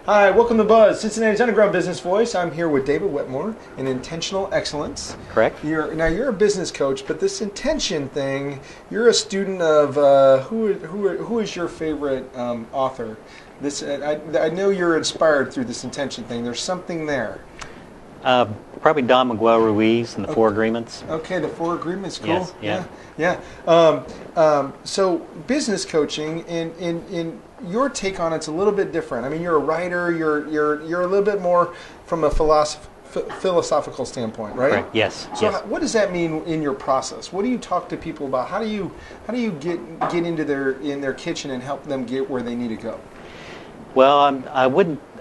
Hi, welcome to Buzz, Cincinnati's Underground Business Voice. I'm here with David Wetmore in Intentional Excellence. Correct. You're a business coach, but this intention thing, you're a student of who is your favorite author? I know you're inspired through this intention thing. There's something there. Probably Don Miguel Ruiz and the Four Agreements. Okay, the Four Agreements, cool. Yes, yeah. So business coaching, in your take on it's a little bit different. I mean, you're a writer. You're a little bit more from a philosophical standpoint, right? Correct. Yes. So yes. what does that mean in your process? What do you talk to people about? How do you get into their kitchen and help them get where they need to go? Well,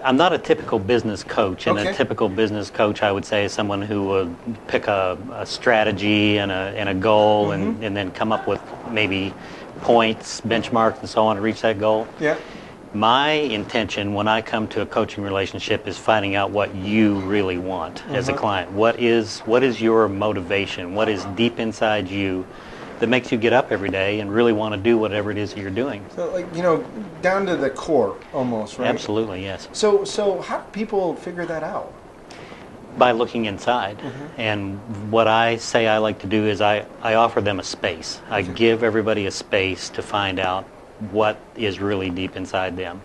I'm not a typical business coach, and Okay. a typical business coach, I would say, is someone who would pick a strategy and a goal, Mm-hmm. and then come up with maybe points, benchmarks, and so on to reach that goal. Yeah. My intention when I come to a coaching relationship is finding out what you really want as a client. What is your motivation? What is deep inside you that makes you get up every day and really want to do whatever it is that you're doing? So, down to the core almost, right? Absolutely, yes. So how do people figure that out? By looking inside. And what I say I like to do is I offer them a space. I give everybody a space to find out what is really deep inside them.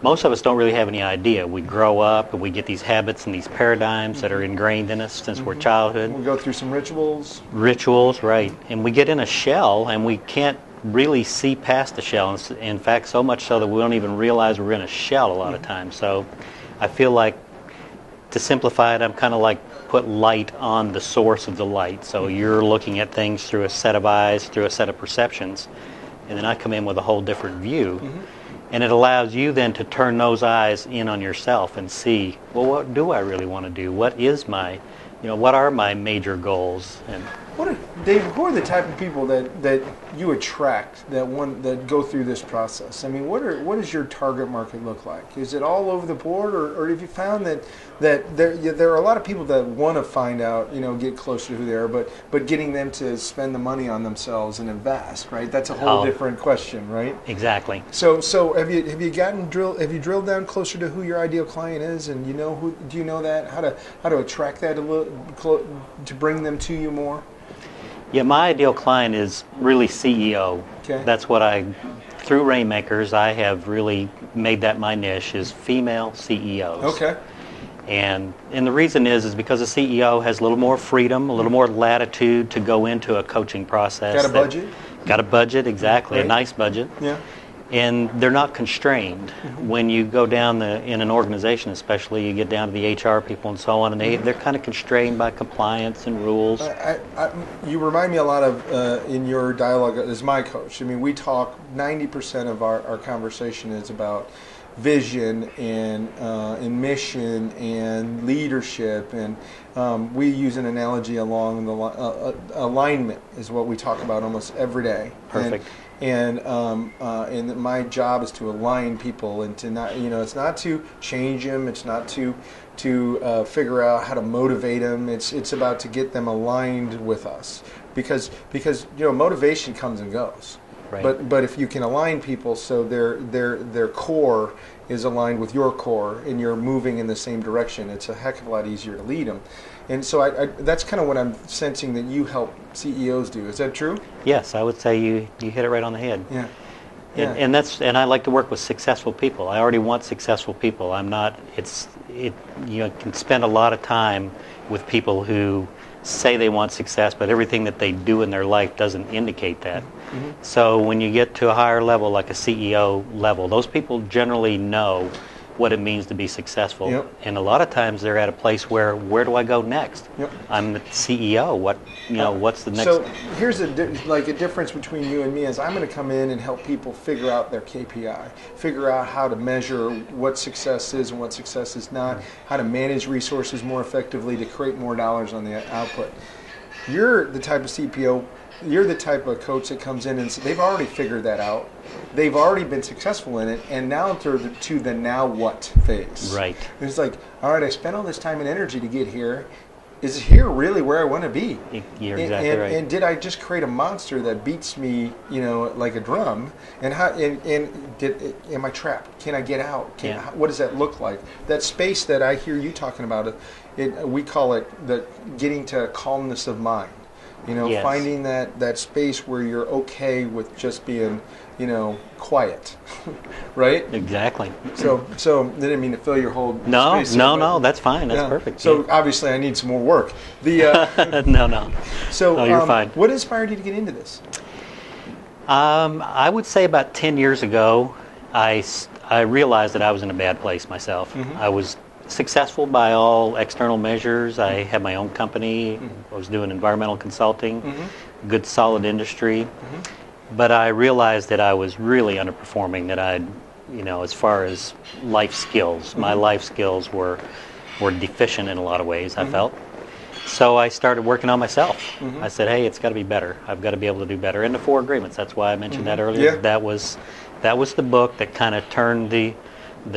Most of us don't really have any idea. We grow up and we get these habits and these paradigms that are ingrained in us since we're childhood. We go through some rituals. Rituals, right. And we get in a shell and we can't really see past the shell. In fact, so much so that we don't even realize we're in a shell a lot of times. So I feel like, to simplify it, I'm kind of like put light on the source of the light. So you're looking at things through a set of eyes, through a set of perceptions, and then I come in with a whole different view. And it allows you then to turn those eyes in on yourself and see, well, what do I really want to do? What is my, what are my major goals? And Dave, who are the type of people that you attract that go through this process? I mean, what does your target market look like? Is it all over the board, or have you found that there are a lot of people that want to find out, get closer to who they are, but getting them to spend the money on themselves and invest, right? That's a whole different question, right? Exactly. So have you drilled down closer to who your ideal client is, and do you know that how to attract that a little to bring them to you more? Yeah, my ideal client is really CEO. Okay. That's what through Rainmakers, I have really made that my niche, is female CEOs. Okay. And the reason is because a CEO has a little more freedom, a little more latitude to go into a coaching process. Got a budget? Got a budget, exactly, Right. a nice budget. Yeah. And they're not constrained. When you go down in an organization, especially, you get down to the HR people and so on, and they're kind of constrained by compliance and rules. You remind me a lot of, in your dialogue as my coach. I mean, we talk, 90% of our conversation is about vision and mission and leadership, and we use an analogy along the alignment is what we talk about almost every day. Perfect. And my job is to align people and to not, it's not to change them, it's not to figure out how to motivate them. It's about to get them aligned with us, because motivation comes and goes. Right. But if you can align people so their core is aligned with your core and you're moving in the same direction, it's a heck of a lot easier to lead them. And so that's kind of what I'm sensing that you help CEOs do. Is that true? Yes, I would say you hit it right on the head. Yeah. And I like to work with successful people. I already want successful people. You can spend a lot of time with people who say they want success, but everything that they do in their life doesn't indicate that. So when you get to a higher level, like a CEO level, those people generally know what it means to be successful. Yep. And a lot of times they're at a place where do I go next? Yep. I'm the CEO. What's the next? So here's a difference between you and me is I'm going to come in and help people figure out their KPI, figure out how to measure what success is and what success is not, how to manage resources more effectively to create more dollars on the output. You're the type of CPO, you're the type of coach that comes in and they've already figured that out. They've already been successful in it, and now they're to the now what phase. Right. It's like, all right, I spent all this time and energy to get here. is here really where I want to be? You're exactly right. And did I just create a monster that beats me, like a drum? And am I trapped? Can I get out? What does that look like? That space that I hear you talking about, we call it the getting to calmness of mind. Yes. Finding that space where you're okay with just being, quiet, right? Exactly. So I didn't mean to fill your whole space. No, that's fine. That's perfect. So obviously I need some more work. No. So you're fine. What inspired you to get into this? I would say about 10 years ago, I realized that I was in a bad place myself. Mm-hmm. I was successful by all external measures. I had my own company. Mm-hmm. I was doing environmental consulting, mm-hmm. good solid industry. Mm-hmm. But I realized that I was really underperforming, that as far as life skills, mm-hmm. my life skills were deficient in a lot of ways, mm-hmm. I felt. So I started working on myself. Mm-hmm. I said, hey, it's got to be better. I've got to be able to do better. And the 4 Agreements, that's why I mentioned mm-hmm. that earlier. Yeah. That was the book that kind of turned the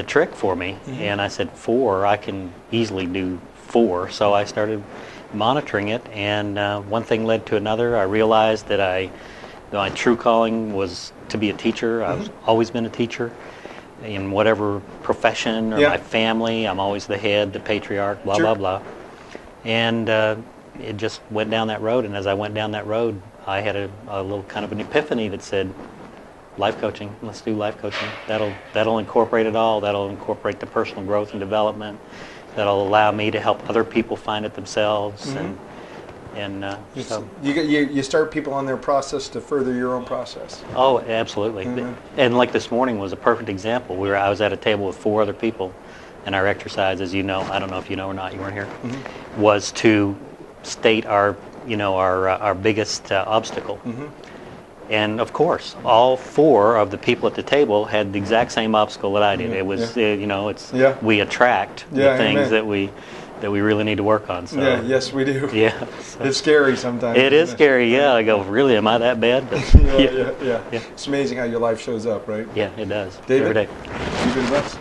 trick for me. Mm-hmm. And I said, 4, I can easily do 4. So I started monitoring it, and one thing led to another. I realized that my true calling was to be a teacher. Mm-hmm. I've always been a teacher in whatever profession or my family. I'm always the head, the patriarch, blah, blah, blah. And it just went down that road. And as I went down that road, I had a little kind of an epiphany that said, life coaching, let's do life coaching. That'll incorporate it all. That'll incorporate the personal growth and development. That'll allow me to help other people find it themselves. Mm-hmm. So you start people on their process to further your own process. Oh, absolutely. Mm-hmm. And like this morning was a perfect example. I was at a table with 4 other people, and our exercise, as you know, I don't know if you know or not, you weren't here, mm-hmm. was to state our biggest obstacle. Mm-hmm. And of course, all 4 of the people at the table had the exact same obstacle that I did. Mm-hmm. It was, we attract the things that we really need to work on. So. Yeah, yes, we do. Yeah, so. It's scary sometimes. It is scary. Yeah, I go, really? Am I that bad? But, yeah. It's amazing how your life shows up, right? Yeah, it does. David, every day. You've been blessed.